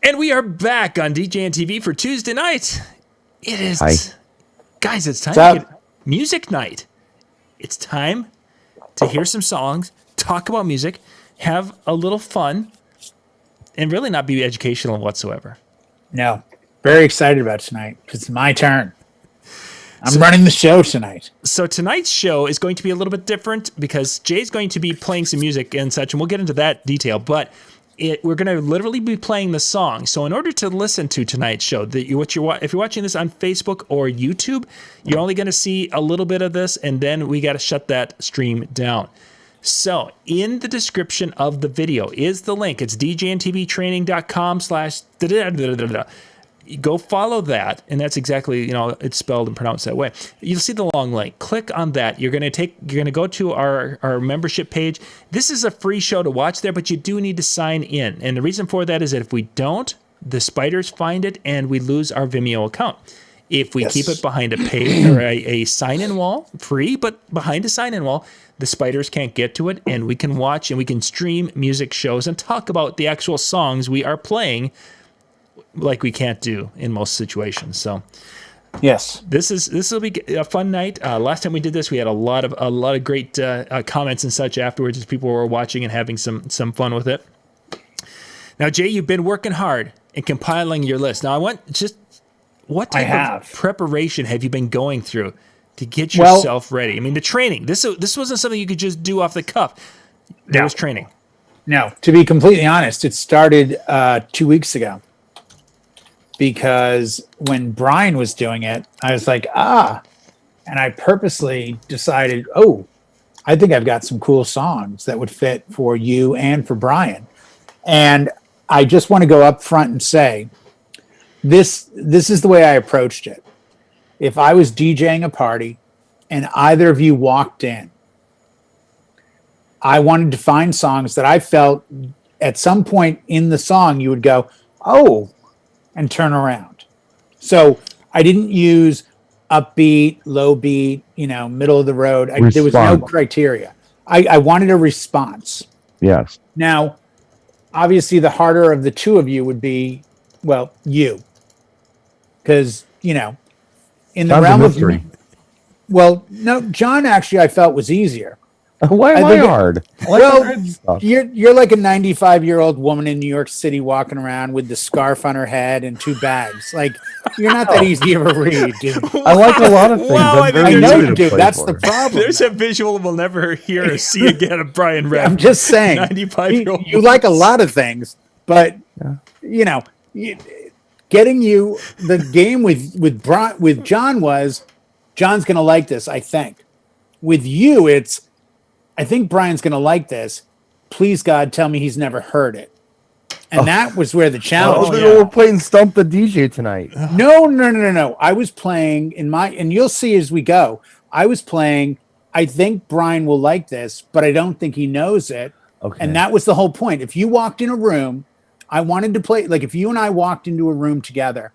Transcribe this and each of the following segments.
And we are back on DJNTV for Tuesday night. It is, guys, it's time to get music night. It's time to hear some songs, talk about music, have a little fun, and really not be educational whatsoever. No, very excited about tonight because it's my turn. I'm running the show tonight. So tonight's show is going to be a little bit different because Jay's going to be playing some music and such, and we'll get into that detail, but we're going to literally be playing the song. So in order to listen to tonight's show, if you're watching this on Facebook or YouTube, you're only going to see a little bit of this, and then we got to shut that stream down. So in the description of the video is the link. It's djntvtraining.com/. Go follow that, and that's exactly, it's spelled and pronounced that way. You'll see the long link. Click on that. You're going to go to our membership page. This is a free show to watch there, but you do need to sign in. And the reason for that is that if we don't, the spiders find it and we lose our Vimeo account. If we keep it behind a page or a sign-in wall, free, but behind a sign-in wall, the spiders can't get to it, and we can watch and we can stream music shows and talk about the actual songs we are playing like we can't do in most situations. So yes, this will be a fun night. Last time we did this, we had a lot of great comments and such afterwards as people were watching and having some fun with it. Now, Jay, you've been working hard and compiling your list. Now, what type of preparation have you been going through to get yourself ready? I mean, the training. This wasn't something you could just do off the cuff. There was training. No, to be completely honest, it started 2 weeks ago. Because when Brian was doing it, I was like, and I purposely decided, I think I've got some cool songs that would fit for you and for Brian. And I just want to go up front and say, this is the way I approached it. If I was DJing a party and either of you walked in, I wanted to find songs that I felt at some point in the song you would go, and turn around. So I didn't use upbeat, low beat, middle of the road. There was no criteria. I wanted a response. Yes. Now, obviously, the harder of the two of you would be, you. Because, in the realm of... Well, no, John actually I felt was easier. Why am I hard? You're like a 95-year-old woman in New York City walking around with the scarf on her head and 2 bags. Like, you're not that easy of a read, dude. I like a lot of things. Wow, I know you do. That's the problem. There's a visual we'll never hear or see again of Brian Redd. I'm just saying. 95-year-old. You like a lot of things, but getting you the game with John was John's going to like this. I think with you, it's. I think Brian's going to like this. Please, God, tell me he's never heard it. And that was where the challenge was. We're playing Stump the DJ tonight. No. I was playing and you'll see as we go, I was playing, I think Brian will like this, but I don't think he knows it. Okay. And that was the whole point. If you walked in a room, I wanted to play, like if you and I walked into a room together,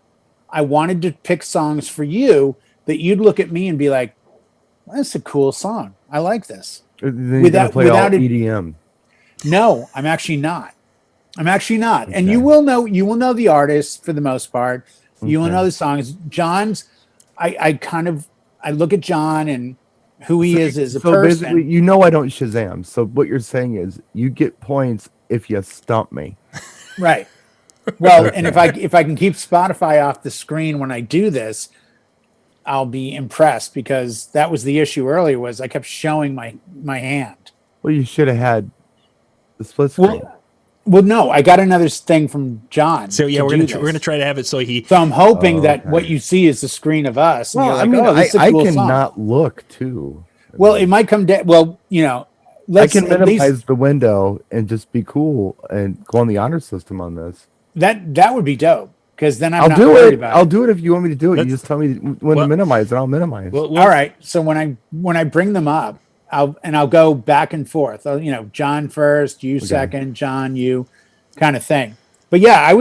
I wanted to pick songs for you that you'd look at me and be like, that's a cool song. I like this. Without EDM. No, I'm actually not. Okay. And you will know the artist for the most part. You will know the songs. John's I look at John and who he is as a person. Basically, I don't Shazam. So what you're saying is you get points if you stump me. Right. Well, and if I can keep Spotify off the screen when I do this, I'll be impressed, because that was the issue earlier, was I kept showing my hand. Well, you should have had the split screen. Well, no, I got another thing from John. So yeah, we're gonna try to have it so he. So I'm hoping that what you see is the screen of us. And Well, you're like, I can not look too. Well, it might come down. Well, I can minimize the window and just be cool and go on the honor system on this. That would be dope. Because then I'll do it. I'll do it if you want me to do it. You just tell me when to minimize, and I'll minimize. All right. So when I bring them up, I'll go back and forth. John first, you second, John, you, kind of thing. But yeah,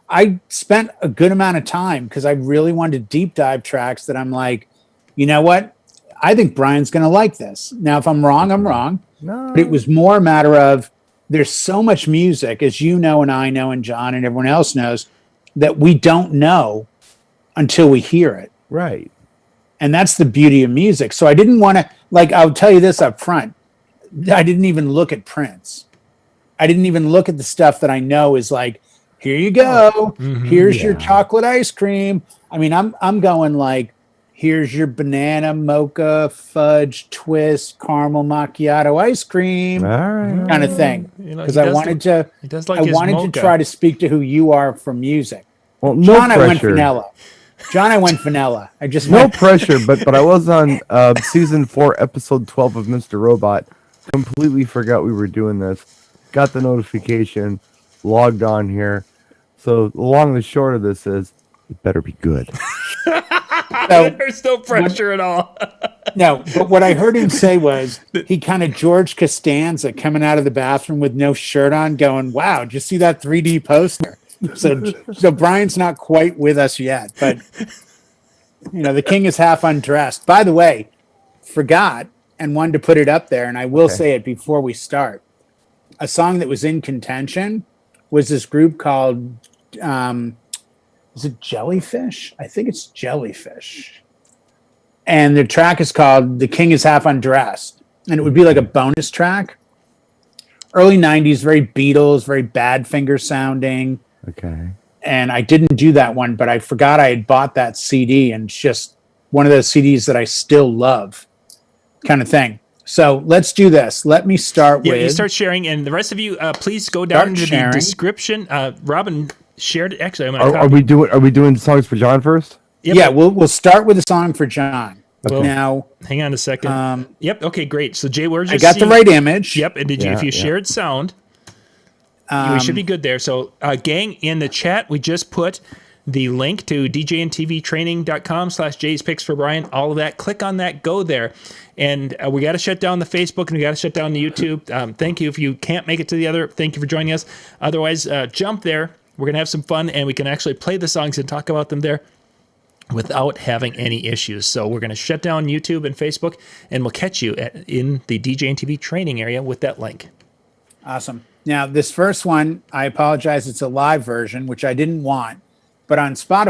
I spent a good amount of time because I really wanted to deep dive tracks that I'm like, you know what? I think Brian's going to like this. Now, if I'm wrong, I'm wrong. No. But it was more a matter of there's so much music, as you know, and I know, and John and everyone else knows. that we don't know until we hear it. Right. And that's the beauty of music. So I didn't want to, like, I'll tell you this up front. I didn't even look at Prince. I didn't even look at the stuff that I know is like, here you go. Here's your chocolate ice cream. I mean, I'm going like, here's your banana, mocha, fudge, twist, caramel macchiato ice cream, All right. kind of thing. You know, Because he I does wanted to, He does like I his wanted mocha. to try to speak to who you are from music. Well, no John, I went pressure. vanilla. John, I went vanilla. I just No went, pressure, but I was on season 4, episode 12 of Mr. Robot. Completely forgot we were doing this. Got the notification, logged on here. So the long and the short of this is, it better be good. so, There's no pressure at all. no, but what I heard him say was he kind of George Costanza coming out of the bathroom with no shirt on going, wow, did you see that 3D poster? So Brian's not quite with us yet, but the king is half undressed. By the way, forgot and wanted to put it up there, and I will say it before we start. A song that was in contention was this group called is it Jellyfish? I think it's Jellyfish. And the track is called The King is Half Undressed. And it would be like a bonus track. Early 90s, very Beatles, very Badfinger sounding. Okay. And I didn't do that one, but I forgot I had bought that CD, and it's just one of those CDs that I still love, kind of thing. So let's do this. Let me start with... you start sharing, and the rest of you, please go down into sharing. the description. Robin shared it. Actually, I'm Are we doing songs for John first? Yep. Yeah, we'll start with a song for John. Well, Now, hang on a second. Yep. Okay, great. So Jay, where's your I got the right image. Yep. And did you? Yeah, If you yeah. shared sound, we should be good there. So, gang, in the chat, we just put the link to DJNTVtraining.com/Jay's Picks for Brian. All of that. Click on that. Go there. And we got to shut down the Facebook, and we got to shut down the YouTube. Thank you. If you can't make it to the other, thank you for joining us. Otherwise, jump there. We're going to have some fun, and we can actually play the songs and talk about them there without having any issues. So we're going to shut down YouTube and Facebook, and we'll catch you in the DJNTV training area with that link. Awesome. Now, this first one, I apologize. It's a live version, which I didn't want. But on Spotify,